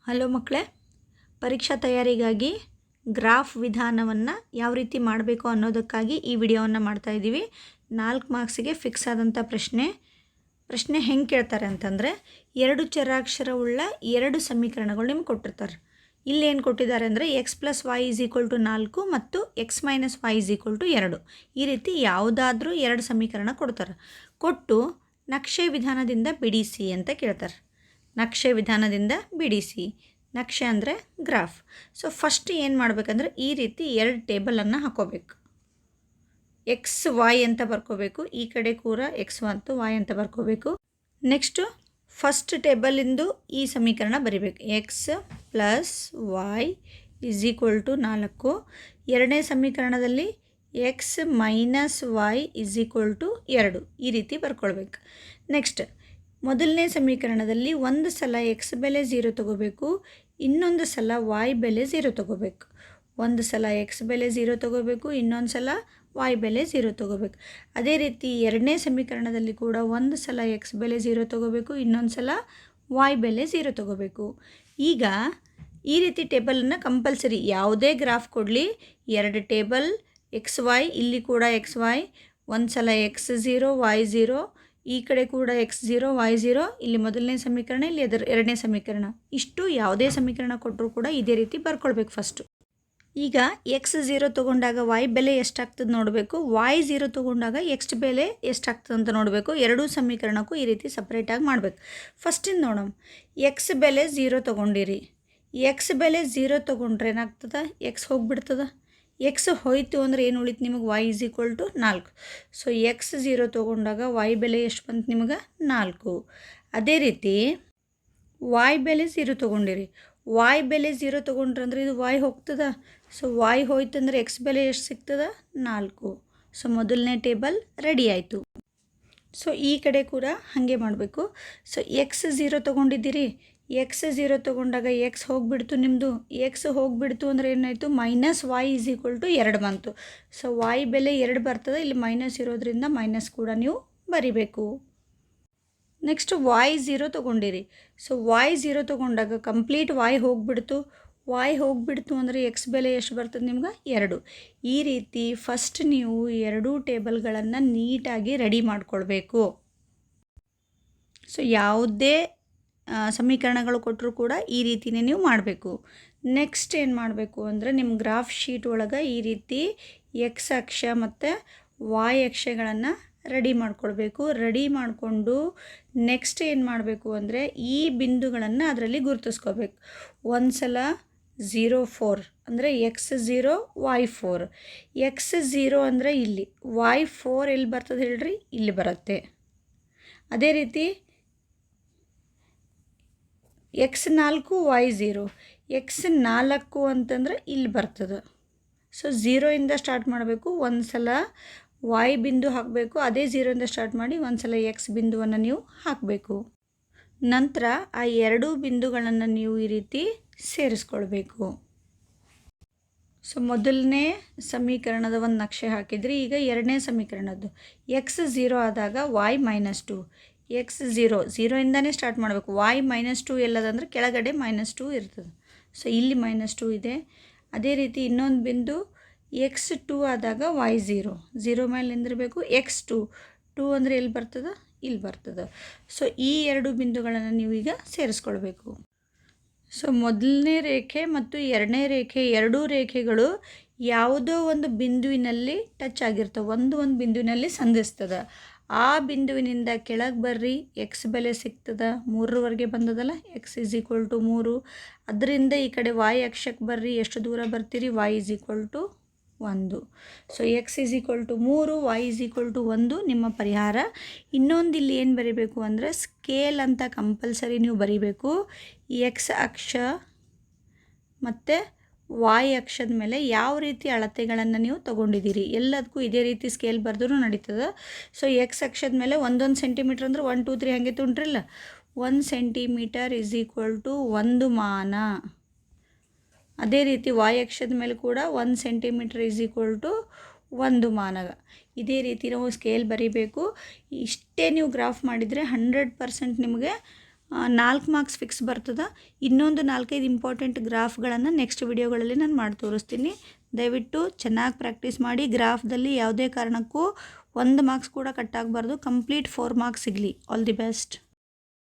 Hello ಮಕ್ಕಳೇ, ಪರೀಕ್ಷಾ ತಯಾರಿಗಾಗಿ ಗ್ರಾಫ್ ವಿಧಾನವನ್ನು ಯಾವ ರೀತಿ ಮಾಡಬೇಕು ಅನ್ನೋದಕ್ಕಾಗಿ ಈ ವಿಡಿಯೋವನ್ನು ಮಾಡ್ತಾಯಿದ್ದೀವಿ. 4 ಮಾರ್ಕ್ಸಿಗೆ ಫಿಕ್ಸ್ ಆದಂಥ ಪ್ರಶ್ನೆ ಹೆಂಗೆ ಕೇಳ್ತಾರೆ ಅಂತಂದರೆ, 2 ಚರಾಕ್ಷರವುಳ್ಳ 2 ಸಮೀಕರಣಗಳು ನಿಮ್ಗೆ ಕೊಟ್ಟಿರ್ತಾರೆ. ಇಲ್ಲೇನು ಕೊಟ್ಟಿದ್ದಾರೆ ಅಂದರೆ x+y = 4 ಮತ್ತು x - y = 2. ಈ ರೀತಿ ಯಾವುದಾದ್ರೂ 2 ಸಮೀಕರಣ ಕೊಡ್ತಾರೆ. ಕೊಟ್ಟು ನಕ್ಷೆ ವಿಧಾನದಿಂದ ಬಿಡಿಸಿ ಅಂತ ಕೇಳ್ತಾರೆ. ನಕ್ಷೆ ವಿಧಾನದಿಂದ ಬಿಡಿಸಿ. ನಕ್ಷೆ ಅಂದರೆ ಗ್ರಾಫ್. ಸೊ ಫಸ್ಟ್ ಏನು ಮಾಡಬೇಕಂದ್ರೆ ಈ ರೀತಿ 2 ಟೇಬಲನ್ನು ಹಾಕೋಬೇಕು. ಎಕ್ಸ್ ವೈ ಅಂತ ಬರ್ಕೋಬೇಕು. ಈ ಕಡೆ ಕೂಡ ಎಕ್ಸ್ ಮತ್ತು ವೈ ಅಂತ ಬರ್ಕೋಬೇಕು. ನೆಕ್ಸ್ಟು ಫಸ್ಟ್ ಟೇಬಲಿಂದು ಈ ಸಮೀಕರಣ ಬರಿಬೇಕು. x + y = 4. ಎರಡನೇ ಸಮೀಕರಣದಲ್ಲಿ x - y = 2. ಈ ರೀತಿ ಬರ್ಕೊಳ್ಬೇಕು. ನೆಕ್ಸ್ಟ್ ಮೊದಲನೇ ಸಮೀಕರಣದಲ್ಲಿ ಒಂದು ಸಲ x ಬೆಲೆ 0 ತಗೋಬೇಕು, ಇನ್ನೊಂದು ಸಲ y ಬೆಲೆ 0 ತಗೋಬೇಕು. ಒಂದು ಸಲ x ಬೆಲೆ 0 ತಗೋಬೇಕು, ಇನ್ನೊಂದು ಸಲ y ಬೆಲೆ 0 ತಗೋಬೇಕು. ಅದೇ ರೀತಿ ಎರಡನೇ ಸಮೀಕರಣದಲ್ಲಿ ಕೂಡ ಒಂದು ಸಲ x ಬೆಲೆ 0 ತಗೋಬೇಕು, ಇನ್ನೊಂದು ಸಲ y ಬೆಲೆ 0 ತಗೋಬೇಕು. ಈಗ ಈ ರೀತಿ ಟೇಬಲನ್ನು ಕಂಪಲ್ಸರಿ ಯಾವುದೇ ಗ್ರಾಫ್ ಕೊಡಲಿ 2 ಟೇಬಲ್ XY, ಇಲ್ಲಿ ಕೂಡ XY, ಒಂದು ಸಲ x0 y0, ಈ ಕಡೆ ಕೂಡ x0 y0, ಇಲ್ಲಿ ಮೊದಲನೇ ಸಮೀಕರಣ, ಇಲ್ಲಿ ಎರಡನೇ ಸಮೀಕರಣ. ಇಷ್ಟು ಯಾವುದೇ ಸಮೀಕರಣ ಕೊಟ್ಟರೂ ಕೂಡ ಇದೇ ರೀತಿ ಬರ್ಕೊಳ್ಬೇಕು ಫಸ್ಟು. ಈಗ x0 ತೊಗೊಂಡಾಗ y ಬೆಲೆ ಎಷ್ಟಾಗ್ತದೆ ನೋಡಬೇಕು, y0 ತೊಗೊಂಡಾಗ x ಬೆಲೆ ಎಷ್ಟಾಗ್ತದೆ ಅಂತ ನೋಡಬೇಕು. ಎರಡೂ ಸಮೀಕರಣಕ್ಕೂ ಈ ರೀತಿ ಸಪ್ರೇಟಾಗಿ ಮಾಡಬೇಕು. ಫಸ್ಟಿಂದ ನೋಡೋಣ. x ಬೆಲೆ 0 ತೊಗೊಂಡಿರಿ. x ಬೆಲೆ 0 ತೊಗೊಂಡ್ರೆ ಏನಾಗ್ತದೆ, x ಹೋಗಿಬಿಡ್ತದೆ. x ಹೋಯಿತು ಅಂದರೆ ಏನು ಉಳಿತು ನಿಮಗೆ, y = 4. ಸೊ x0 ತೊಗೊಂಡಾಗ y ಬೆಲೆ ಎಷ್ಟು ಬಂತು ನಿಮಗೆ, 4. ಅದೇ ರೀತಿ y ಬೆಲೆ 0 ತೊಗೊಂಡಿರಿ. y ಬೆಲೆ 0 ತೊಗೊಂಡ್ರೆ ಅಂದರೆ ಇದು y ಹೋಗ್ತದೆ. ಸೊ y ಹೋಯ್ತು ಅಂದರೆ x ಬೆಲೆ ಎಷ್ಟು ಸಿಗ್ತದೆ, 4. ಸೊ ಮೊದಲನೇ ಟೇಬಲ್ ರೆಡಿ ಆಯಿತು. ಸೊ ಈ ಕಡೆ ಕೂಡ ಹಾಗೆ ಮಾಡಬೇಕು. So x0 ತೊಗೊಂಡಿದ್ದೀರಿ. x0 ತೊಗೊಂಡಾಗ x ಹೋಗಿಬಿಡ್ತು ನಿಮ್ಮದು. x ಹೋಗಿಬಿಡ್ತು ಅಂದರೆ ಏನಾಯಿತು, -y = 2 ಬಂತು. ಸೊ y ಬೆಲೆ 2 ಬರ್ತದೆ. ಇಲ್ಲಿ ಮೈನಸ್ ಇರೋದ್ರಿಂದ ಮೈನಸ್ ಕೂಡ ನೀವು ಬರಿಬೇಕು. Next y0 ತೊಗೊಂಡಿರಿ. ಸೊ y0 ತೊಗೊಂಡಾಗ ಕಂಪ್ಲೀಟ್ y ಹೋಗಿಬಿಡ್ತು. y ಹೋಗಿಬಿಡ್ತು ಅಂದರೆ x ಬೆಲೆ ಎಷ್ಟು ಬರ್ತದೆ ನಿಮ್ಗೆ, 2. ಈ ರೀತಿ ಫಸ್ಟ್ ನೀವು 2 ಟೇಬಲ್ಗಳನ್ನು ನೀಟಾಗಿ ರೆಡಿ ಮಾಡ್ಕೊಳ್ಬೇಕು. ಸೊ ಯಾವುದೇ ಸಮೀಕರಣಗಳು ಕೊಟ್ಟರೂ ಕೂಡ ಈ ರೀತಿಯೇ ನೀವು ಮಾಡಬೇಕು. ನೆಕ್ಸ್ಟ್ ಏನು ಮಾಡಬೇಕು ಅಂದರೆ ನಿಮ್ಮ ಗ್ರಾಫ್ ಶೀಟ್ ಒಳಗೆ ಈ ರೀತಿ x ಅಕ್ಷ ಮತ್ತು y ಅಕ್ಷಗಳನ್ನು ರೆಡಿ ಮಾಡ್ಕೊಳ್ಬೇಕು. ರೆಡಿ ಮಾಡಿಕೊಂಡು ನೆಕ್ಸ್ಟ್ ಏನು ಮಾಡಬೇಕು ಅಂದರೆ ಈ ಬಿಂದುಗಳನ್ನು ಅದರಲ್ಲಿ ಗುರುತಿಸ್ಕೋಬೇಕು. ಒಂದು ಸಲ 0 4 ಅಂದರೆ x0 y4. x0 ಅಂದರೆ ಇಲ್ಲಿ, y4 ಎಲ್ಲಿ ಬರ್ತದೆ ಹೇಳ್ರಿ, ಇಲ್ಲಿ ಬರುತ್ತೆ. ಅದೇ ರೀತಿ x4 y0, x4 ಅಂತಂದರೆ ಇಲ್ಲಿ ಬರ್ತದೆ. ಸೊ 0ಇಂದ ಸ್ಟಾರ್ಟ್ ಮಾಡಬೇಕು. ಒಂದು ಸಲ y ಬಿಂದು ಹಾಕಬೇಕು. ಅದೇ 0ಇಂದ ಸ್ಟಾರ್ಟ್ ಮಾಡಿ ಒಂದು ಸಲ x ಬಿಂದುವನ್ನು ನೀವು ಹಾಕಬೇಕು. ನಂತರ ಆ 2 ಬಿಂದುಗಳನ್ನು ನೀವು ಈ ರೀತಿ ಸೇರಿಸ್ಕೊಳ್ಬೇಕು. ಸೊ ಮೊದಲನೇ ಸಮೀಕರಣದ ಒಂದು ನಕ್ಷೆ ಹಾಕಿದ್ರಿ. ಈಗ ಎರಡನೇ ಸಮೀಕರಣದ್ದು x0 ಆದಾಗ y -2. x0ಇಂದನೇ ಸ್ಟಾರ್ಟ್ ಮಾಡಬೇಕು. y -2 ಎಲ್ಲದಂದ್ರೆ ಕೆಳಗಡೆ -2 ಇರ್ತದೆ. ಸೊ ಇಲ್ಲಿ -2 ಇದೆ. ಅದೇ ರೀತಿ ಇನ್ನೊಂದು ಬಿಂದು x2 ಆದಾಗ y0 0 ಮೇಲೆ ನಿಂದಿರಬೇಕು. x2 ಅಂದರೆ ಎಲ್ಲಿ ಬರ್ತದೆ, ಇಲ್ಲಿ ಬರ್ತದೆ. ಸೊ ಈ 2 ಬಿಂದುಗಳನ್ನು ನೀವು ಈಗ ಸೇರಿಸ್ಕೊಳ್ಬೇಕು. ಸೊ ಮೊದಲನೇ ರೇಖೆ ಮತ್ತು ಎರಡನೇ ರೇಖೆ, ಎರಡೂ ರೇಖೆಗಳು ಯಾವುದೋ ಒಂದು ಬಿಂದುವಿನಲ್ಲಿ ಟಚ್ ಆಗಿರ್ತವೆ. ಒಂದು ಬಿಂದುವಿನಲ್ಲಿ ಸಂಧಿಸ್ತದೆ. ಆ ಬಿಂದುವಿನಿಂದ ಕೆಳಗೆ ಬರ್ರಿ, x ಬೆಲೆ ಸಿಗ್ತದೆ. 3ರವರೆಗೆ ಬಂದದಲ್ಲ, x = 3. ಅದರಿಂದ ಈ ಕಡೆ y ಅಕ್ಷಕ್ಕೆ ಬರ್ರಿ. ಎಷ್ಟು ದೂರ ಬರ್ತೀರಿ, y = 1. ಸೊ x = 3, y = 1 ನಿಮ್ಮ ಪರಿಹಾರ. ಇನ್ನೊಂದು ಇಲ್ಲಿ ಏನು ಬರೀಬೇಕು ಅಂದರೆ ಸ್ಕೇಲ್ ಅಂತ ಕಂಪಲ್ಸರಿ ನೀವು ಬರೀಬೇಕು. x ಅಕ್ಷ ಮತ್ತು y ಅಕ್ಷದ ಮೇಲೆ ಯಾವ ರೀತಿ ಅಳತೆಗಳನ್ನು ನೀವು ತೊಗೊಂಡಿದ್ದೀರಿ ಎಲ್ಲದಕ್ಕೂ ಇದೇ ರೀತಿ ಸ್ಕೇಲ್ ಬರೆದ್ರೂ ನಡೀತದೆ. ಸೊ x ಅಕ್ಷದ ಮೇಲೆ 1 ಸೆಂಟಿಮೀಟ್ರ್ ಅಂದರೆ 1 2 3 ಹಾಗೆ ತುಂಟ್ರಿಲ್ಲ. 1 ಸೆಂಟಿಮೀಟರ್ = 1 ಮಾನ. ಅದೇ ರೀತಿ y ಅಕ್ಷದ ಮೇಲೆ ಕೂಡ 1 ಸೆಂಟಿಮೀಟರ್ = 1 ಮಾನ. ಇದೇ ರೀತಿ ನಾವು ಸ್ಕೇಲ್ ಬರೀಬೇಕು. ಇಷ್ಟೇ ನೀವು ಗ್ರಾಫ್ ಮಾಡಿದರೆ 100% ನಿಮಗೆ 4 ಮಾರ್ಕ್ಸ್ ಫಿಕ್ಸ್ ಬರ್ತದೆ. ಇನ್ನೊಂದು 4-5 ಇಂಪಾರ್ಟೆಂಟ್ ಗ್ರಾಫ್ಗಳನ್ನು ನೆಕ್ಸ್ಟ್ ವಿಡಿಯೋಗಳಲ್ಲಿ ನಾನು ಮಾಡಿ ತೋರಿಸ್ತೀನಿ. ದಯವಿಟ್ಟು ಚೆನ್ನಾಗಿ ಪ್ರಾಕ್ಟೀಸ್ ಮಾಡಿ. ಗ್ರಾಫ್ದಲ್ಲಿ ಯಾವುದೇ ಕಾರಣಕ್ಕೂ 1 ಮಾರ್ಕ್ಸ್ ಕೂಡ ಕಟ್ ಆಗಬಾರ್ದು. ಕಂಪ್ಲೀಟ್ 4 ಮಾರ್ಕ್ಸ್ ಸಿಗಲಿ. All the best.